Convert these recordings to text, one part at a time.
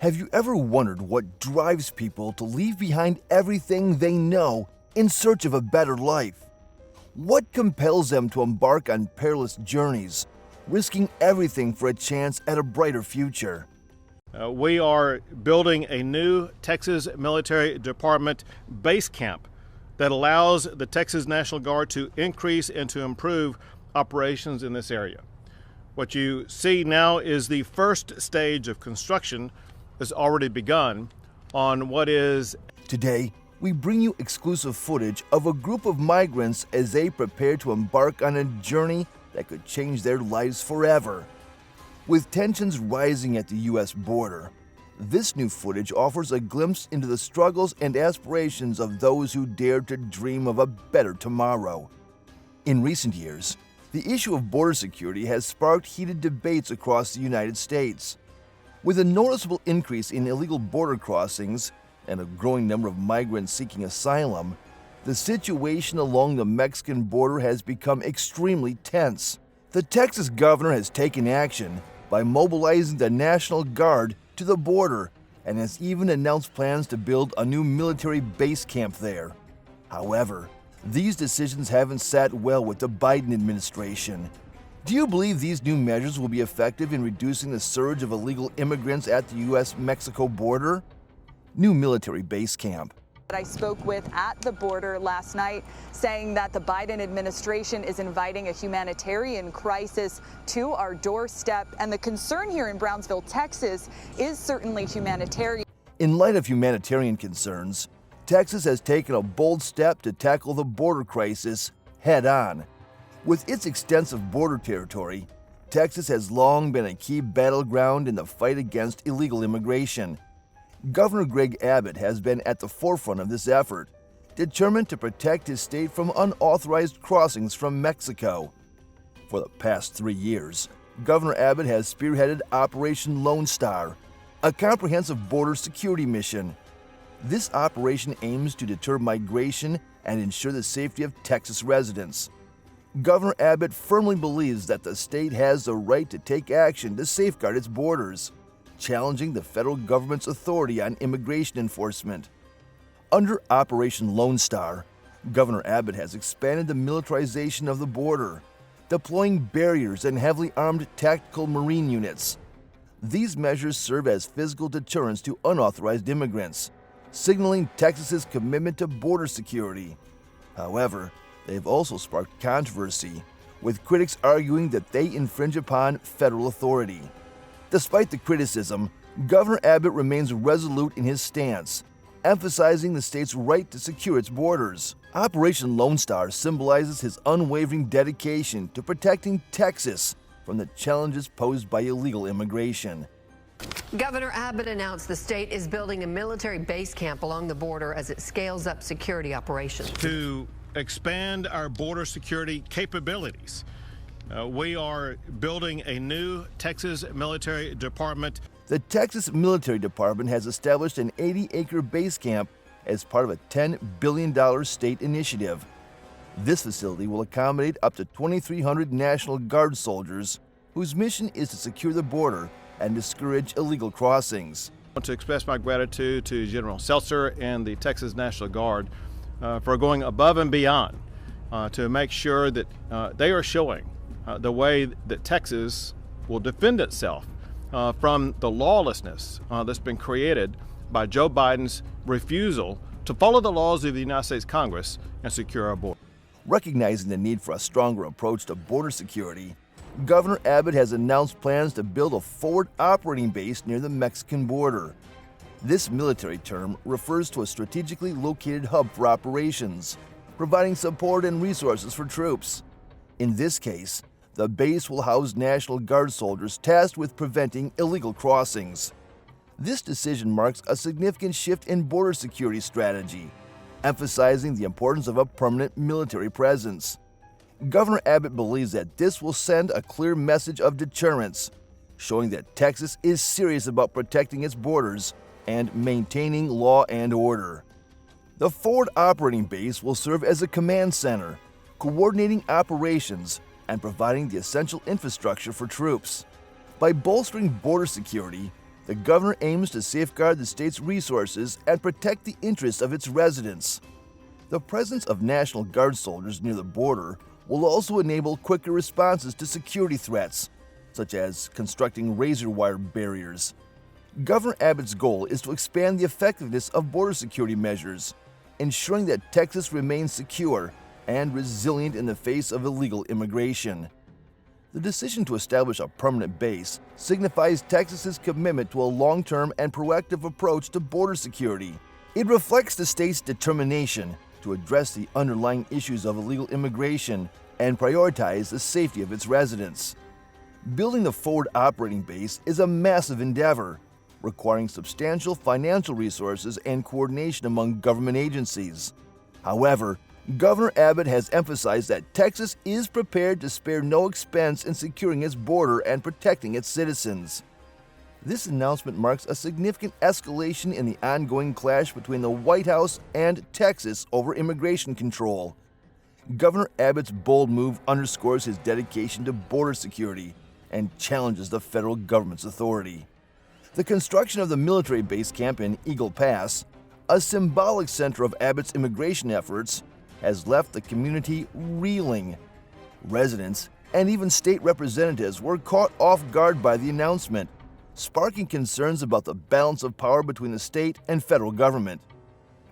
Have you ever wondered what drives people to leave behind everything they know in search of a better life? What compels them to embark on perilous journeys, risking everything for a chance at a brighter future? We are building a new Texas Military Department base camp that allows the Texas National Guard to increase and to improve operations in this area. What you see now is the first stage of construction has already begun on what is. Today, we bring you exclusive footage of a group of migrants as they prepare to embark on a journey that could change their lives forever. With tensions rising at the U.S. border, this new footage offers a glimpse into the struggles and aspirations of those who dared to dream of a better tomorrow. In recent years, the issue of border security has sparked heated debates across the United States. With a noticeable increase in illegal border crossings and a growing number of migrants seeking asylum, the situation along the Mexican border has become extremely tense. The Texas governor has taken action by mobilizing the National Guard to the border and has even announced plans to build a new military base camp there. However, these decisions haven't sat well with the Biden administration. Do you believe these new measures will be effective in reducing the surge of illegal immigrants at the U.S.-Mexico border? New military base camp. I spoke with at the border last night, saying that the Biden administration is inviting a humanitarian crisis to our doorstep, and the concern here in Brownsville, Texas, is certainly humanitarian. In light of humanitarian concerns, Texas has taken a bold step to tackle the border crisis head-on. With its extensive border territory, Texas has long been a key battleground in the fight against illegal immigration. Governor Greg Abbott has been at the forefront of this effort, determined to protect his state from unauthorized crossings from Mexico. For the past 3 years, Governor Abbott has spearheaded Operation Lone Star, a comprehensive border security mission. This operation aims to deter migration and ensure the safety of Texas residents. Governor Abbott firmly believes that the state has the right to take action to safeguard its borders, challenging the federal government's authority on immigration enforcement. Under Operation Lone Star, Governor Abbott has expanded the militarization of the border, deploying barriers and heavily armed tactical Marine units. These measures serve as physical deterrents to unauthorized immigrants, signaling Texas's commitment to border security. However, they've also sparked controversy, with critics arguing that they infringe upon federal authority. Despite the criticism, Governor Abbott remains resolute in his stance, emphasizing the state's right to secure its borders. Operation Lone Star symbolizes his unwavering dedication to protecting Texas from the challenges posed by illegal immigration. Governor Abbott announced the state is building a military base camp along the border as it scales up security operations. To expand our border security capabilities, we are building a new Texas Military Department. The Texas Military Department has established an 80-acre base camp as part of a $10 billion state initiative. This facility will accommodate up to 2,300 National Guard soldiers whose mission is to secure the border and discourage illegal crossings. I want to express my gratitude to General Seltzer and the Texas National Guard for going above and beyond to make sure that they are showing the way that Texas will defend itself from the lawlessness that's been created by Joe Biden's refusal to follow the laws of the United States Congress and secure our border. Recognizing the need for a stronger approach to border security, Governor Abbott has announced plans to build a forward operating base near the Mexican border. This military term refers to a strategically located hub for operations, providing support and resources for troops. In this case, the base will house National Guard soldiers tasked with preventing illegal crossings. This decision marks a significant shift in border security strategy, emphasizing the importance of a permanent military presence. Governor Abbott believes that this will send a clear message of deterrence, showing that Texas is serious about protecting its borders and maintaining law and order. The forward operating base will serve as a command center, coordinating operations and providing the essential infrastructure for troops. By bolstering border security, The governor aims to safeguard the state's resources and protect the interests of its residents. The presence of National Guard soldiers near the border will also enable quicker responses to security threats, such as constructing razor wire barriers. Governor Abbott's goal is to expand the effectiveness of border security measures, ensuring that Texas remains secure and resilient in the face of illegal immigration. The decision to establish a permanent base signifies Texas's commitment to a long-term and proactive approach to border security. It reflects the state's determination to address the underlying issues of illegal immigration and prioritize the safety of its residents. Building the forward operating base is a massive endeavor, requiring substantial financial resources and coordination among government agencies. However, Governor Abbott has emphasized that Texas is prepared to spare no expense in securing its border and protecting its citizens. This announcement marks a significant escalation in the ongoing clash between the White House and Texas over immigration control. Governor Abbott's bold move underscores his dedication to border security and challenges the federal government's authority. The construction of the military base camp in Eagle Pass, a symbolic center of Abbott's immigration efforts, has left the community reeling. Residents and even state representatives were caught off guard by the announcement, sparking concerns about the balance of power between the state and federal government.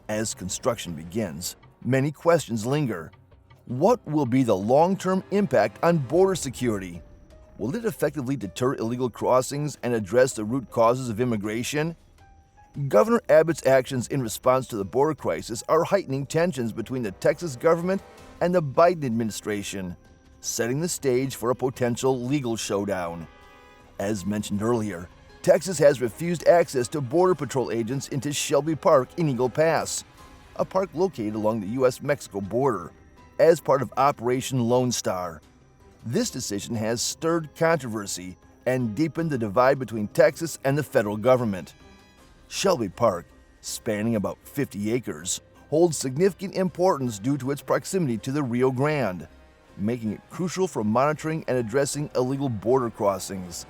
As construction begins, many questions linger. What will be the long-term impact on border security? Will it effectively deter illegal crossings and address the root causes of immigration? Governor Abbott's actions in response to the border crisis are heightening tensions between the Texas government and the Biden administration, setting the stage for a potential legal showdown. As mentioned earlier, Texas has refused access to Border Patrol agents into Shelby Park in Eagle Pass, a park located along the U.S.-Mexico border, as part of Operation Lone Star. This decision has stirred controversy and deepened the divide between Texas and the federal government. Shelby Park, spanning about 50 acres, holds significant importance due to its proximity to the Rio Grande, making it crucial for monitoring and addressing illegal border crossings.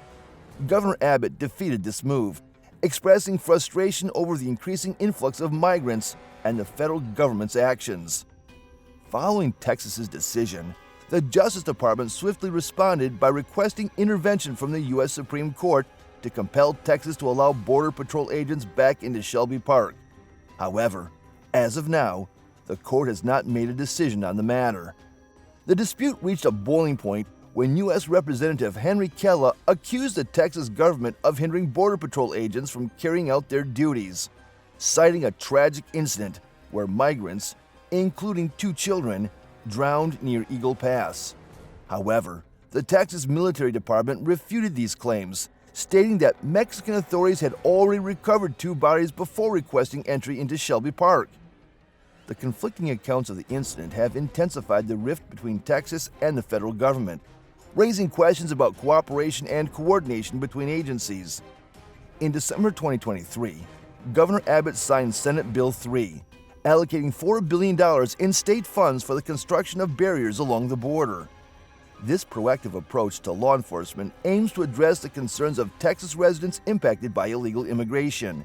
Governor Abbott defeated this move, expressing frustration over the increasing influx of migrants and the federal government's actions. Following Texas's decision, the Justice Department swiftly responded by requesting intervention from the U.S. Supreme Court to compel Texas to allow Border Patrol agents back into Shelby Park. However, as of now, the court has not made a decision on the matter. The dispute reached a boiling point when U.S. Representative Henry Kella accused the Texas government of hindering Border Patrol agents from carrying out their duties, citing a tragic incident where migrants, including 2 children, drowned near Eagle Pass. However, the Texas Military Department refuted these claims, stating that Mexican authorities had already recovered 2 bodies before requesting entry into Shelby Park. The conflicting accounts of the incident have intensified the rift between Texas and the federal government, raising questions about cooperation and coordination between agencies. In December 2023, Governor Abbott signed Senate Bill 3, allocating $4 billion in state funds for the construction of barriers along the border. This proactive approach to law enforcement aims to address the concerns of Texas residents impacted by illegal immigration.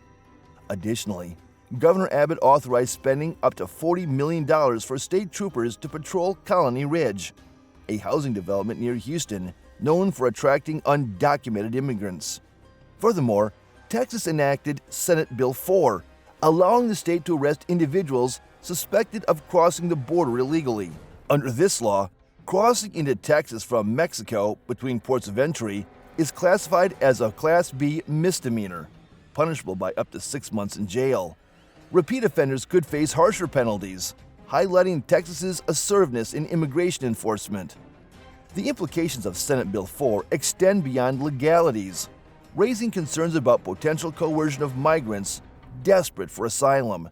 Additionally, Governor Abbott authorized spending up to $40 million for state troopers to patrol Colony Ridge, a housing development near Houston known for attracting undocumented immigrants. Furthermore, Texas enacted Senate Bill 4, allowing the state to arrest individuals suspected of crossing the border illegally. Under this law, crossing into Texas from Mexico between ports of entry is classified as a Class B misdemeanor, punishable by up to 6 months in jail. Repeat offenders could face harsher penalties, highlighting Texas's assertiveness in immigration enforcement. The implications of Senate Bill 4 extend beyond legalities, raising concerns about potential coercion of migrants desperate for asylum.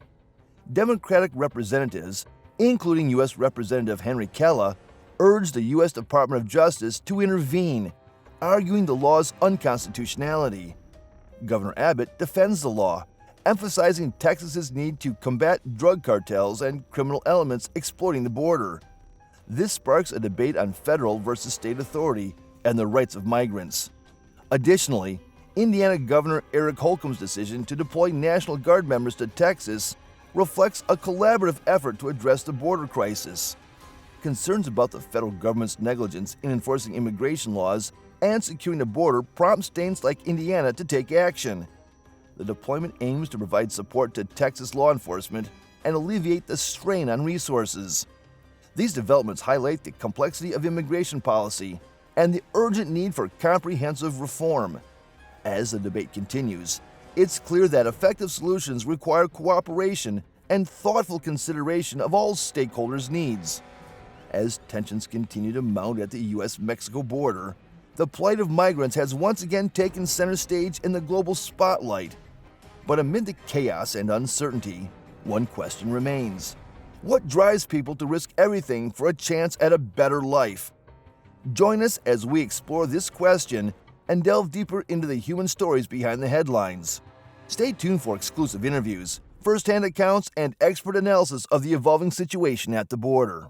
Democratic representatives, including U.S. Representative Henry Kella, urged the U.S. Department of Justice to intervene, arguing the law's unconstitutionality. Governor Abbott defends the law, emphasizing Texas's need to combat drug cartels and criminal elements exploiting the border. This sparks a debate on federal versus state authority and the rights of migrants. Additionally, Indiana Governor Eric Holcomb's decision to deploy National Guard members to Texas reflects a collaborative effort to address the border crisis. Concerns about the federal government's negligence in enforcing immigration laws and securing the border prompt states like Indiana to take action. The deployment aims to provide support to Texas law enforcement and alleviate the strain on resources. These developments highlight the complexity of immigration policy and the urgent need for comprehensive reform. As the debate continues, it's clear that effective solutions require cooperation and thoughtful consideration of all stakeholders' needs. As tensions continue to mount at the U.S.-Mexico border, the plight of migrants has once again taken center stage in the global spotlight. But amid the chaos and uncertainty, one question remains. What drives people to risk everything for a chance at a better life? Join us as we explore this question and delve deeper into the human stories behind the headlines. Stay tuned for exclusive interviews, first-hand accounts, and expert analysis of the evolving situation at the border.